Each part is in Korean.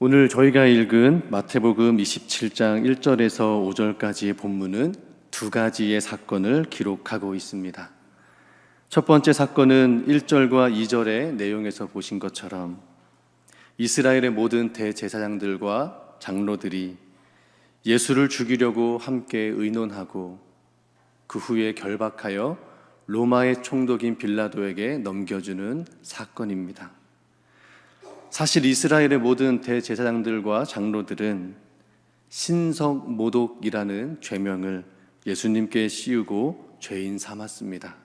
오늘 저희가 읽은 마태복음 27장 1절에서 5절까지의 본문은 두 가지의 사건을 기록하고 있습니다. 첫 번째 사건은 1절과 2절의 내용에서 보신 것처럼 이스라엘의 모든 대제사장들과 장로들이 예수를 죽이려고 함께 의논하고 그 후에 결박하여 로마의 총독인 빌라도에게 넘겨주는 사건입니다. 사실 이스라엘의 모든 대제사장들과 장로들은 신성모독이라는 죄명을 예수님께 씌우고 죄인 삼았습니다.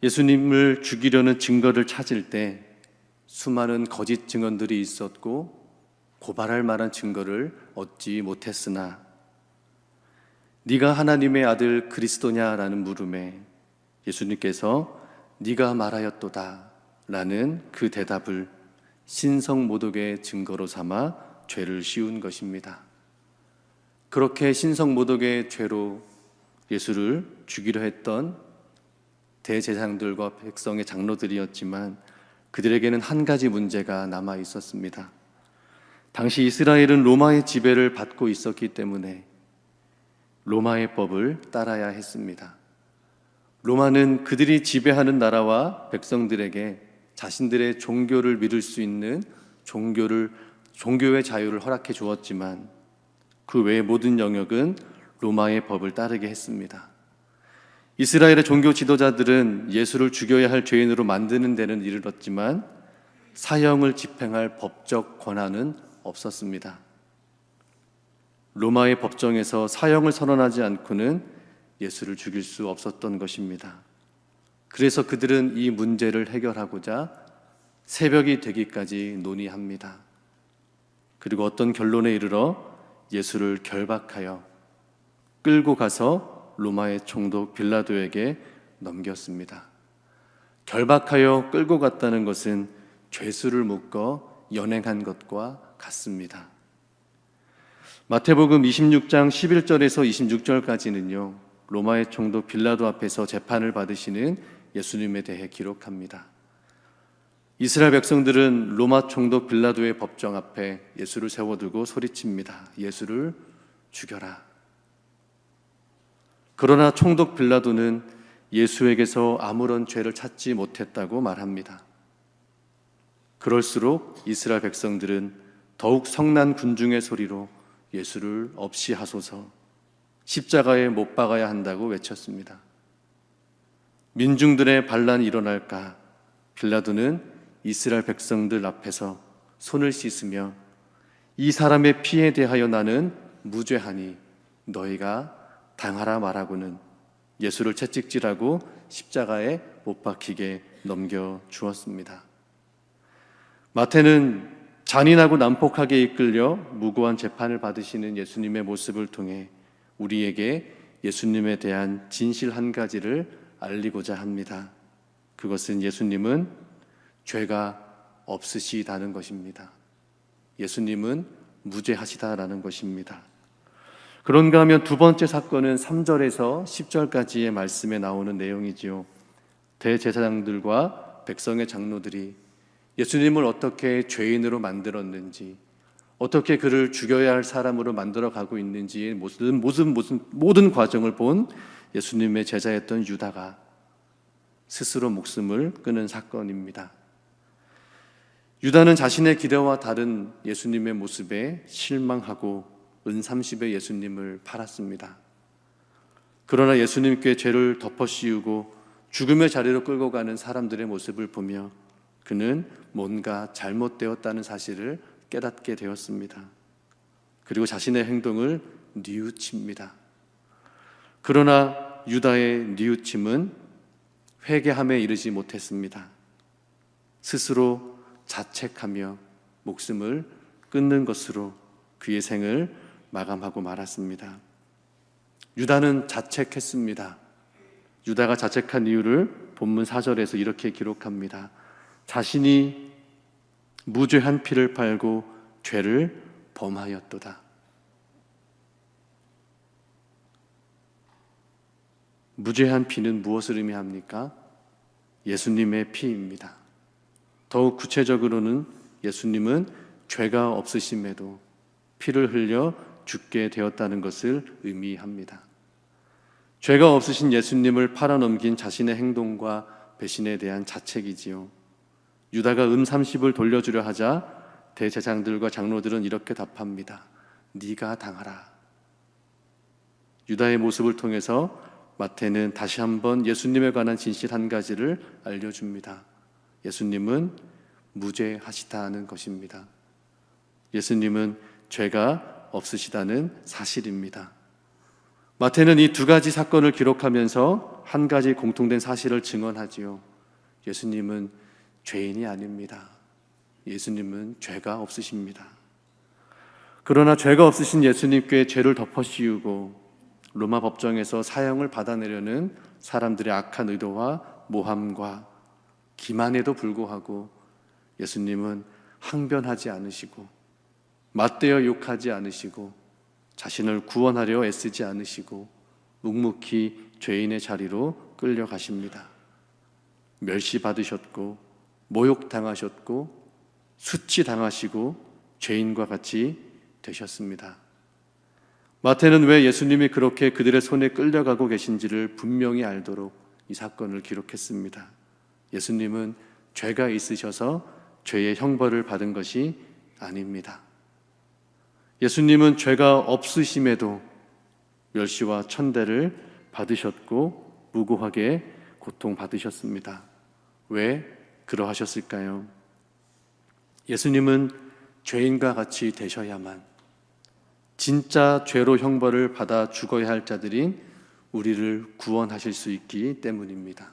예수님을 죽이려는 증거를 찾을 때 수많은 거짓 증언들이 있었고 고발할 만한 증거를 얻지 못했으나 네가 하나님의 아들 그리스도냐라는 물음에 예수님께서 네가 말하였도다 라는 그 대답을 신성모독의 증거로 삼아 죄를 씌운 것입니다. 그렇게 신성모독의 죄로 예수를 죽이려 했던 대제사장들과 백성의 장로들이었지만 그들에게는 한 가지 문제가 남아 있었습니다. 당시 이스라엘은 로마의 지배를 받고 있었기 때문에 로마의 법을 따라야 했습니다. 로마는 그들이 지배하는 나라와 백성들에게 자신들의 종교를 믿을 수 있는 종교의 자유를 허락해 주었지만 그 외의 모든 영역은 로마의 법을 따르게 했습니다. 이스라엘의 종교 지도자들은 예수를 죽여야 할 죄인으로 만드는 데는 이르렀지만 사형을 집행할 법적 권한은 없었습니다. 로마의 법정에서 사형을 선언하지 않고는 예수를 죽일 수 없었던 것입니다. 그래서 그들은 이 문제를 해결하고자 새벽이 되기까지 논의합니다. 그리고 어떤 결론에 이르러 예수를 결박하여 끌고 가서 로마의 총독 빌라도에게 넘겼습니다. 결박하여 끌고 갔다는 것은 죄수를 묶어 연행한 것과 같습니다. 마태복음 26장 11절에서 26절까지는요, 로마의 총독 빌라도 앞에서 재판을 받으시는 예수님에 대해 기록합니다. 이스라엘 백성들은 로마 총독 빌라도의 법정 앞에 예수를 세워두고 소리칩니다. 예수를 죽여라. 그러나 총독 빌라도는 예수에게서 아무런 죄를 찾지 못했다고 말합니다. 그럴수록 이스라엘 백성들은 더욱 성난 군중의 소리로 예수를 없이 하소서, 십자가에 못 박아야 한다고 외쳤습니다. 민중들의 반란이 일어날까 빌라도는 이스라엘 백성들 앞에서 손을 씻으며 이 사람의 피에 대하여 나는 무죄하니 너희가 당하라 말하고는 예수를 채찍질하고 십자가에 못 박히게 넘겨주었습니다. 마태는 잔인하고 난폭하게 이끌려 무고한 재판을 받으시는 예수님의 모습을 통해 우리에게 예수님에 대한 진실 한 가지를 알리고자 합니다. 그것은 예수님은 죄가 없으시다는 것입니다. 예수님은 무죄하시다라는 것입니다. 그런가 하면 두 번째 사건은 3절에서 10절까지의 말씀에 나오는 내용이지요. 대제사장들과 백성의 장로들이 예수님을 어떻게 죄인으로 만들었는지, 어떻게 그를 죽여야 할 사람으로 만들어가고 있는지의 모든 과정을 본 예수님의 제자였던 유다가 스스로 목숨을 끊은 사건입니다. 유다는 자신의 기대와 다른 예수님의 모습에 실망하고 은삼십의 예수님을 팔았습니다. 그러나 예수님께 죄를 덮어씌우고 죽음의 자리로 끌고 가는 사람들의 모습을 보며 그는 뭔가 잘못되었다는 사실을 깨닫게 되었습니다. 그리고 자신의 행동을 뉘우칩니다. 그러나 유다의 뉘우침은 회개함에 이르지 못했습니다. 스스로 자책하며 목숨을 끊는 것으로 그의 생을 마감하고 말았습니다. 유다는 자책했습니다. 유다가 자책한 이유를 본문 4절에서 이렇게 기록합니다. 자신이 무죄한 피를 팔고 죄를 범하였도다. 무죄한 피는 무엇을 의미합니까? 예수님의 피입니다. 더욱 구체적으로는 예수님은 죄가 없으심에도 피를 흘려 죽게 되었다는 것을 의미합니다. 죄가 없으신 예수님을 팔아넘긴 자신의 행동과 배신에 대한 자책이지요. 유다가 30을 돌려주려 하자 대제사장들과 장로들은 이렇게 답합니다. 네가 당하라. 유다의 모습을 통해서 마태는 다시 한번 예수님에 관한 진실 한 가지를 알려줍니다. 예수님은 무죄하시다는 것입니다. 예수님은 죄가 없으시다는 사실입니다. 마태는 이 두 가지 사건을 기록하면서 한 가지 공통된 사실을 증언하지요. 예수님은 죄인이 아닙니다. 예수님은 죄가 없으십니다. 그러나 죄가 없으신 예수님께 죄를 덮어씌우고 로마 법정에서 사형을 받아내려는 사람들의 악한 의도와 모함과 기만에도 불구하고 예수님은 항변하지 않으시고 맞대어 욕하지 않으시고 자신을 구원하려 애쓰지 않으시고 묵묵히 죄인의 자리로 끌려가십니다. 멸시받으셨고 모욕당하셨고 수치당하시고 죄인과 같이 되셨습니다. 마태는 왜 예수님이 그렇게 그들의 손에 끌려가고 계신지를 분명히 알도록 이 사건을 기록했습니다. 예수님은 죄가 있으셔서 죄의 형벌을 받은 것이 아닙니다. 예수님은 죄가 없으심에도 멸시와 천대를 받으셨고 무고하게 고통받으셨습니다. 왜 그러하셨을까요? 예수님은 죄인과 같이 되셔야만 진짜 죄로 형벌을 받아 죽어야 할 자들인 우리를 구원하실 수 있기 때문입니다.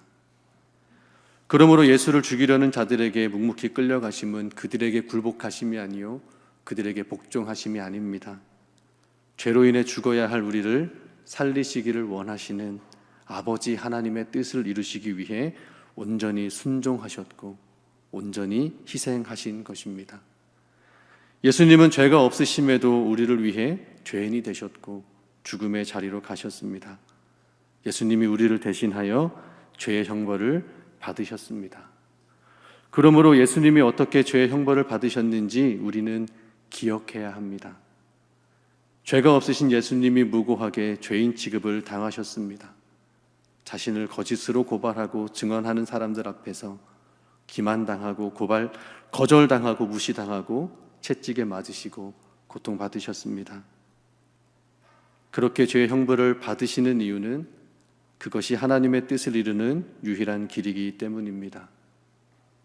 그러므로 예수를 죽이려는 자들에게 묵묵히 끌려가심은 그들에게 굴복하심이 아니요 그들에게 복종하심이 아닙니다. 죄로 인해 죽어야 할 우리를 살리시기를 원하시는 아버지 하나님의 뜻을 이루시기 위해 온전히 순종하셨고 온전히 희생하신 것입니다. 예수님은 죄가 없으심에도 우리를 위해 죄인이 되셨고 죽음의 자리로 가셨습니다. 예수님이 우리를 대신하여 죄의 형벌을 받으셨습니다. 그러므로 예수님이 어떻게 죄의 형벌을 받으셨는지 우리는 기억해야 합니다. 죄가 없으신 예수님이 무고하게 죄인 취급을 당하셨습니다. 자신을 거짓으로 고발하고 증언하는 사람들 앞에서 기만당하고 거절당하고 무시당하고 채찍에 맞으시고 고통받으셨습니다. 그렇게 죄의 형벌을 받으시는 이유는 그것이 하나님의 뜻을 이루는 유일한 길이기 때문입니다.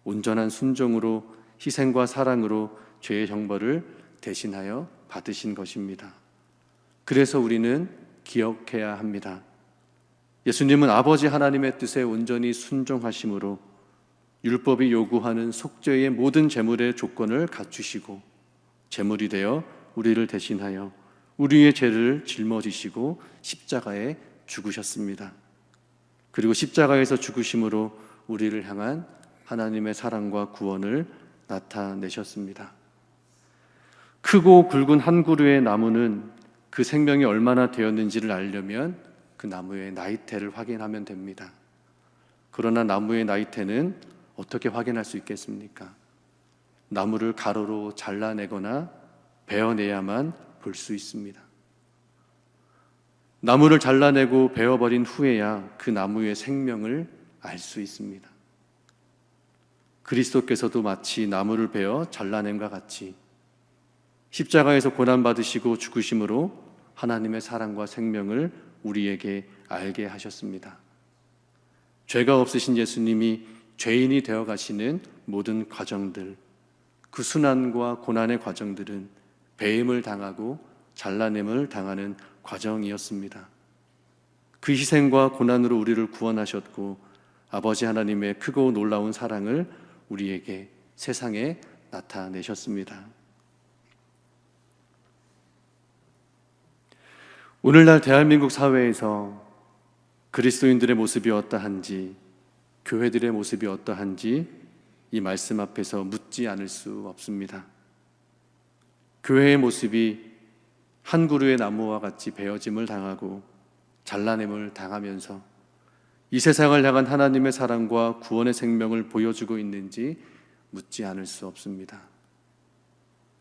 온전한 순종으로 희생과 사랑으로 죄의 형벌을 대신하여 받으신 것입니다. 그래서 우리는 기억해야 합니다. 예수님은 아버지 하나님의 뜻에 온전히 순종하심으로 율법이 요구하는 속죄의 모든 제물의 조건을 갖추시고 제물이 되어 우리를 대신하여 우리의 죄를 짊어지시고 십자가에 죽으셨습니다. 그리고 십자가에서 죽으심으로 우리를 향한 하나님의 사랑과 구원을 나타내셨습니다. 크고 굵은 한 그루의 나무는 그 생명이 얼마나 되었는지를 알려면 그 나무의 나이테를 확인하면 됩니다. 그러나 나무의 나이테는 어떻게 확인할 수 있겠습니까? 나무를 가로로 잘라내거나 베어내야만 볼 수 있습니다. 나무를 잘라내고 베어버린 후에야 그 나무의 생명을 알 수 있습니다. 그리스도께서도 마치 나무를 베어 잘라냄과 같이 십자가에서 고난받으시고 죽으심으로 하나님의 사랑과 생명을 우리에게 알게 하셨습니다. 죄가 없으신 예수님이 죄인이 되어 가시는 모든 과정들, 그 순환과 고난의 과정들은 배임을 당하고 잘라냄을 당하는 과정이었습니다. 그 희생과 고난으로 우리를 구원하셨고 아버지 하나님의 크고 놀라운 사랑을 우리에게 세상에 나타내셨습니다. 오늘날 대한민국 사회에서 그리스도인들의 모습이 어떠한지, 교회들의 모습이 어떠한지 이 말씀 앞에서 묻지 않을 수 없습니다. 교회의 모습이 한 그루의 나무와 같이 베어짐을 당하고 잘라냄을 당하면서 이 세상을 향한 하나님의 사랑과 구원의 생명을 보여주고 있는지 묻지 않을 수 없습니다.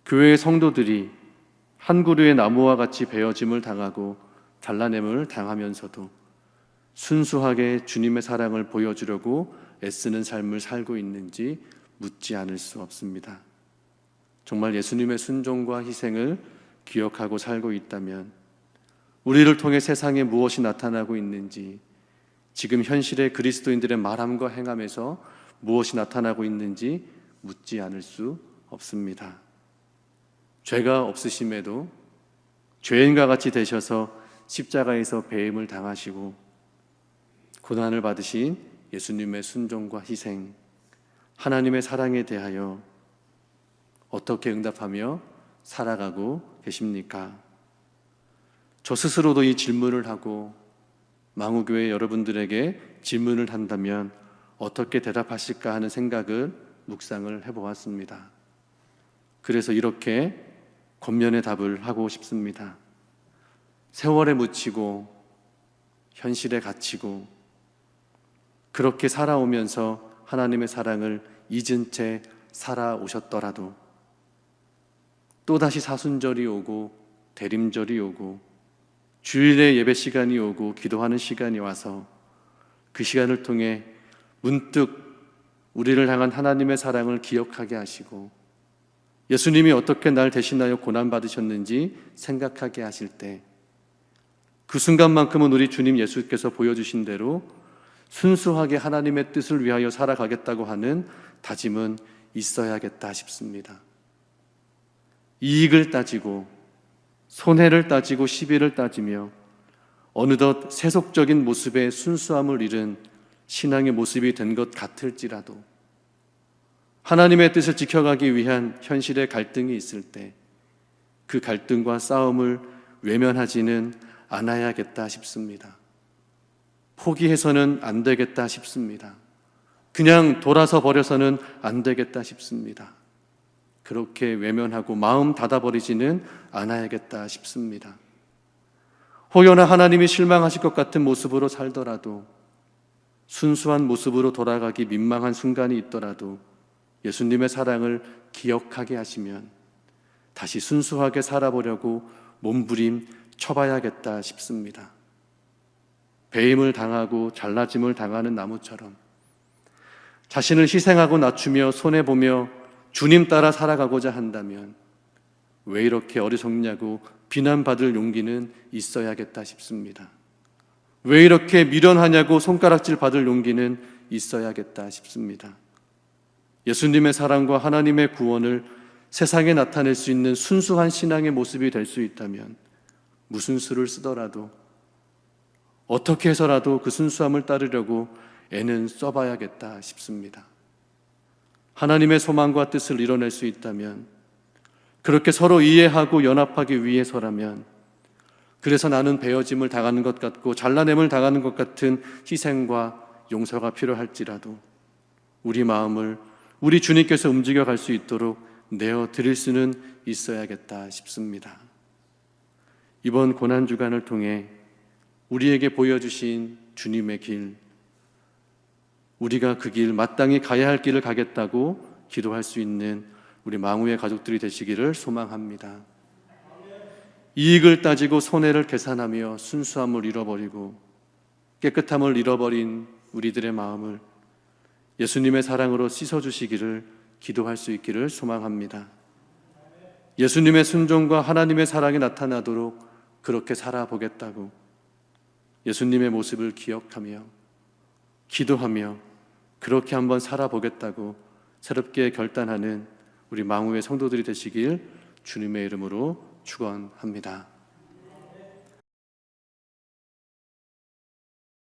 교회의 성도들이 한 그루의 나무와 같이 베어짐을 당하고 잘라냄을 당하면서도 순수하게 주님의 사랑을 보여주려고 애쓰는 삶을 살고 있는지 묻지 않을 수 없습니다. 정말 예수님의 순종과 희생을 기억하고 살고 있다면 우리를 통해 세상에 무엇이 나타나고 있는지, 지금 현실의 그리스도인들의 말함과 행함에서 무엇이 나타나고 있는지 묻지 않을 수 없습니다. 죄가 없으심에도 죄인과 같이 되셔서 십자가에서 배임을 당하시고 고난을 받으신 예수님의 순종과 희생, 하나님의 사랑에 대하여 어떻게 응답하며 살아가고 계십니까? 저 스스로도 이 질문을 하고 망우교회 여러분들에게 질문을 한다면 어떻게 대답하실까 하는 생각을 묵상을 해보았습니다. 그래서 이렇게 권면의 답을 하고 싶습니다. 세월에 묻히고 현실에 갇히고 그렇게 살아오면서 하나님의 사랑을 잊은 채 살아오셨더라도 또다시 사순절이 오고 대림절이 오고 주일에 예배 시간이 오고 기도하는 시간이 와서 그 시간을 통해 문득 우리를 향한 하나님의 사랑을 기억하게 하시고 예수님이 어떻게 날 대신하여 고난받으셨는지 생각하게 하실 때 그 순간만큼은 우리 주님 예수께서 보여주신 대로 순수하게 하나님의 뜻을 위하여 살아가겠다고 하는 다짐은 있어야겠다 싶습니다. 이익을 따지고 손해를 따지고 시비를 따지며 어느덧 세속적인 모습의 순수함을 잃은 신앙의 모습이 된 것 같을지라도 하나님의 뜻을 지켜가기 위한 현실의 갈등이 있을 때 그 갈등과 싸움을 외면하지는 않아야겠다 싶습니다. 포기해서는 안 되겠다 싶습니다. 그냥 돌아서 버려서는 안 되겠다 싶습니다. 그렇게 외면하고 마음 닫아버리지는 않아야겠다 싶습니다. 혹여나 하나님이 실망하실 것 같은 모습으로 살더라도 순수한 모습으로 돌아가기 민망한 순간이 있더라도 예수님의 사랑을 기억하게 하시면 다시 순수하게 살아보려고 몸부림 쳐봐야겠다 싶습니다. 배임을 당하고 잘라짐을 당하는 나무처럼 자신을 희생하고 낮추며 손해보며 주님 따라 살아가고자 한다면 왜 이렇게 어리석냐고 비난받을 용기는 있어야겠다 싶습니다. 왜 이렇게 미련하냐고 손가락질 받을 용기는 있어야겠다 싶습니다. 예수님의 사랑과 하나님의 구원을 세상에 나타낼 수 있는 순수한 신앙의 모습이 될 수 있다면 무슨 수를 쓰더라도 어떻게 해서라도 그 순수함을 따르려고 애는 써봐야겠다 싶습니다. 하나님의 소망과 뜻을 이뤄낼 수 있다면, 그렇게 서로 이해하고 연합하기 위해서라면, 그래서 나는 베어짐을 당하는 것 같고 잘라냄을 당하는 것 같은 희생과 용서가 필요할지라도 우리 마음을 우리 주님께서 움직여 갈 수 있도록 내어 드릴 수는 있어야겠다 싶습니다. 이번 고난주간을 통해 우리에게 보여주신 주님의 길, 우리가 그 길, 마땅히 가야 할 길을 가겠다고 기도할 수 있는 우리 망우의 가족들이 되시기를 소망합니다. 이익을 따지고 손해를 계산하며 순수함을 잃어버리고 깨끗함을 잃어버린 우리들의 마음을 예수님의 사랑으로 씻어주시기를 기도할 수 있기를 소망합니다. 예수님의 순종과 하나님의 사랑이 나타나도록 그렇게 살아보겠다고 예수님의 모습을 기억하며 기도하며 그렇게 한번 살아보겠다고 새롭게 결단하는 우리 망우의 성도들이 되시길 주님의 이름으로 축원합니다.